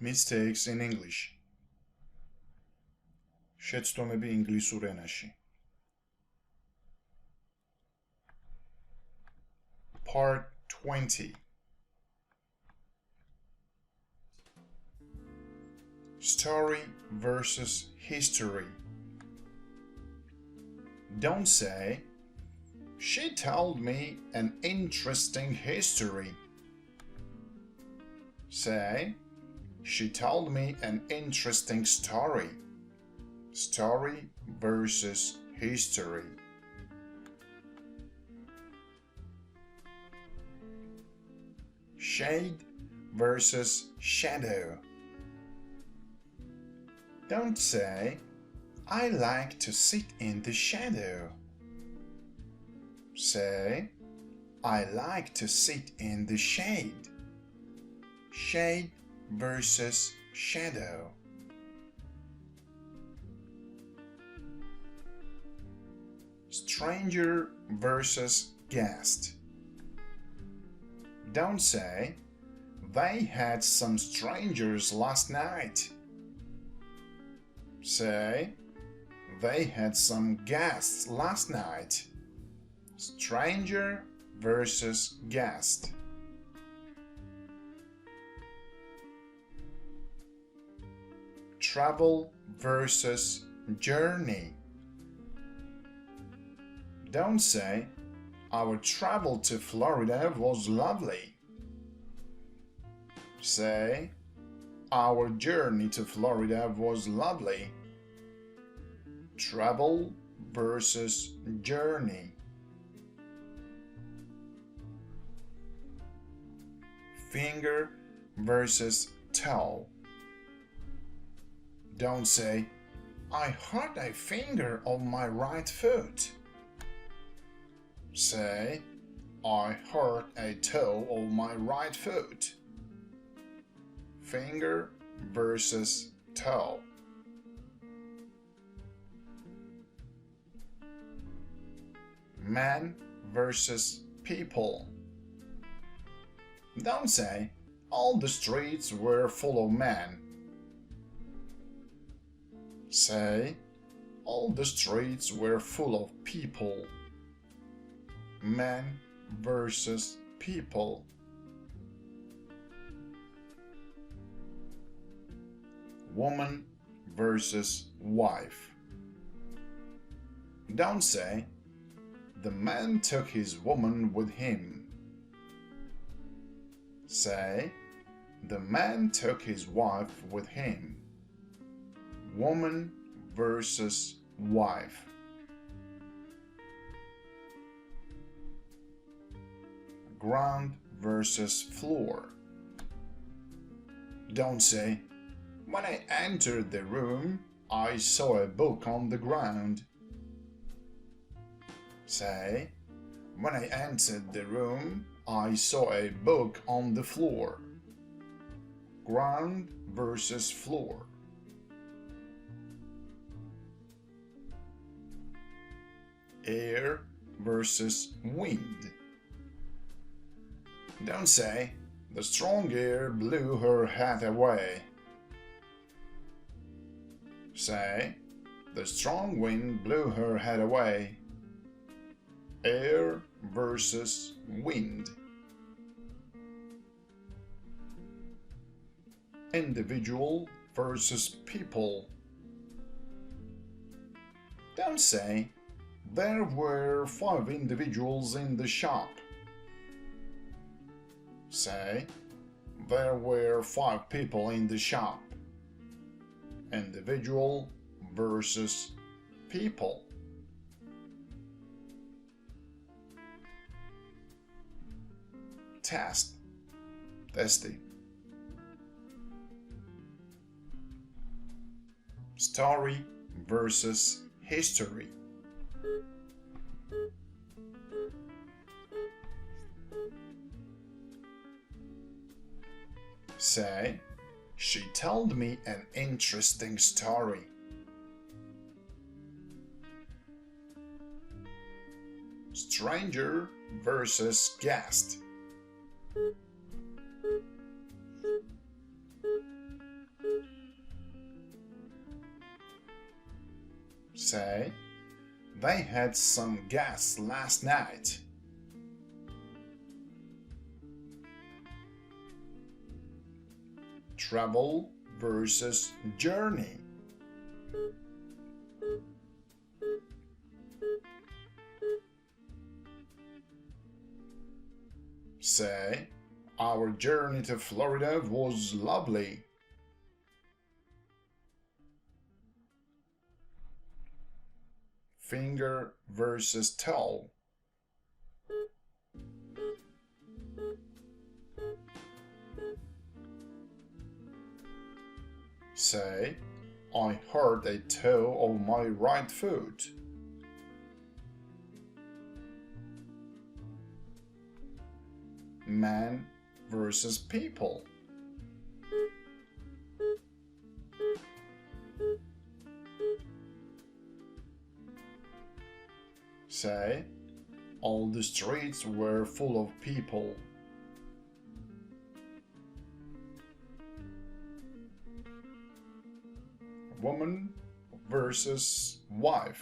Mistakes in English. შეცდომები ინგლისურ ენაში. Part 20. Story versus history. Don't say, "She told me an interesting history." Say, "She told me an interesting story." Story versus history. Shade versus shadow. Don't say, "I like to sit in the shadow." Say, "I like to sit in the shade." Shade versus shadow. Stranger versus guest. Don't say, "They had some strangers last night." Say, "They had some guests last night." Stranger versus guest. Travel versus journey. Don't say, "Our travel to Florida was lovely." Say, "Our journey to Florida was lovely." Travel versus journey. Finger versus toe. Don't say, "I hurt a finger of my right foot." Say, "I hurt a toe of my right foot." Finger versus toe. Man versus people. Don't say, "All the streets were full of men." Say, "All the streets were full of people." Man versus people. Woman versus wife. Don't say, "The man took his woman with him." Say, "The man took his wife with him." Woman versus wife. Ground versus floor. Don't say, "When I entered the room, I saw a book on the ground." Say, "When I entered the room, I saw a book on the floor." Ground versus floor. Air versus wind. Don't say, "The strong air blew her hat away." Say, "The strong wind blew her hat away." Air versus wind. Individual versus people. Don't say, "There were 5 individuals in the shop." Say, "There were 5 people in the shop." Individual versus people. Test. Testy. Story versus history. Say, "She told me an interesting story." Stranger versus guest. Say, they had some guests last night. Travel versus journey. Say, our journey to Florida was lovely. Finger versus toe. Say, I hurt a toe of my right foot. Man versus people. Say, all the streets were full of people. Woman versus wife.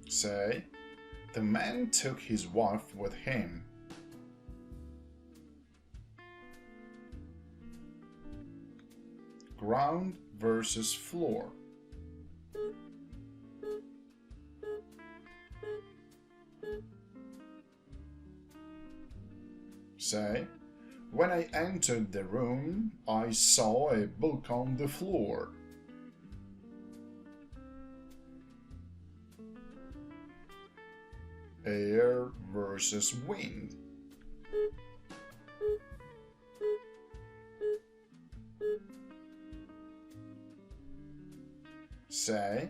Say, the man took his wife with him. Ground versus floor. Say, when I entered the room, I saw a book on the floor. Air versus wind. Say,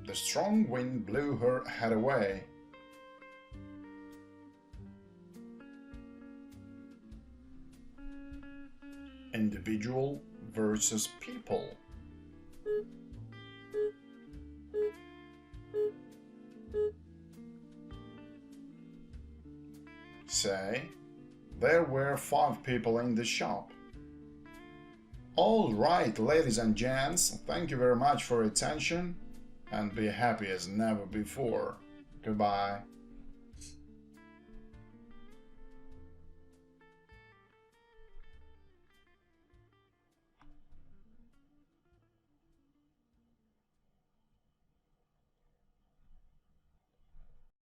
the strong wind blew her head away. Individual versus people. Say, there were 5 people in the shop. All right, ladies and gents, thank you very much for your attention and be happy as never before. Goodbye.